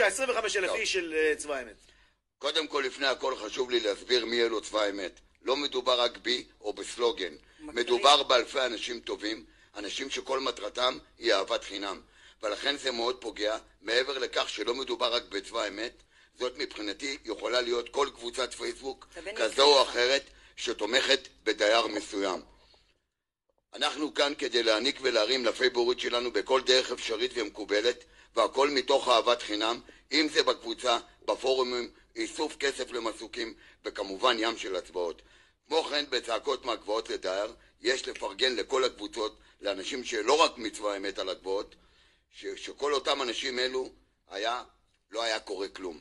25,000 איש של צבא האמת. קודם כל, לפני הכל חשוב לי להסביר מי אלו צבא האמת. לא מדובר רק בי או בסלוגן. מדובר באלפי אנשים טובים, אנשים שכל מטרתם היא אהבת חינם. ולכן זה מאוד פוגע, מעבר לכך שלא מדובר רק בצבא האמת, זאת מבחינתי יכולה להיות כל קבוצת פייסבוק כזו או אחרת שתומכת בדייר מסוים. אנחנו כאן כדי להעניק ולהרים לפייבורית שלנו בכל דרך אפשרית ומקובלת, והכל מתוך אהבת חינם, אם זה בקבוצה, בפורומים, איסוף כסף למסוקים, וכמובן ים של הצבעות. כמו כן, בצעקות מהגבעות לדייר, יש לפרגן לכל הקבוצות, לאנשים שלא רק מצבא האמת על הגבעות, שכל אותם אנשים אלו לא היה קורה כלום.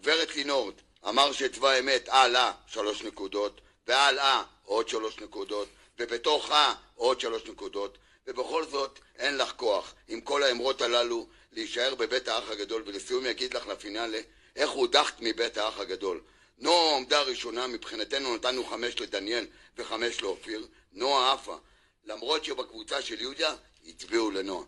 גברת לינורד אמר שצבא האמת עלה 3 נקודות, ועלה עוד 3 נקודות, ובתוכה עוד 3 נקודות, ובכל זאת אין לך כוח עם כל האמרות הללו להישאר בבית האח הגדול. ולסיום יגיד לך לפינאלה איך הודחת מבית האח הגדול. נועה עמדה ראשונה, מבחינתנו נתנו 5 לדניאל ו5 לאופיר. נועה עפה, למרות שבקבוצה של יהודה הצביעו לנועה.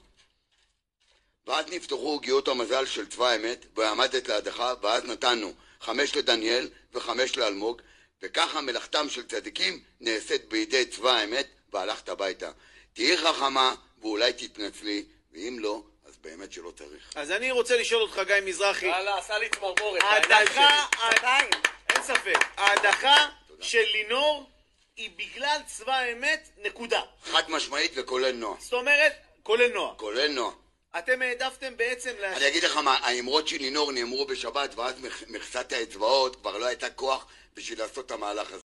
ואז נפתחו עוגיות המזל של צבא האמת ועמדת להדחה, ואז נתנו 5 לדניאל ו5 לאלמוג, וככה מלאכתם של צדיקים נעשית בידי צבא האמת, והלכת הביתה. תהי חכמה ואולי תתנצלי, ואם לא, אז באמת שלא צריך. אז אני רוצה לשאול אותך, גיא מזרחי. יאללה, עשה לי צמרמורת. ההדחה, אין ספק, ההדחה של לינור היא בגלל צבא האמת, נקודה. חד משמעית וכולל נועה. זאת אומרת, כולל נועה. כולל נועה. אתם העדפתם בעצם אני אגיד לך מה, האמרות של לינור נאמרו בשבת, ואז מכסת האצבעות כבר לא הייתה כוח בשביל לעשות את המהלך הזה.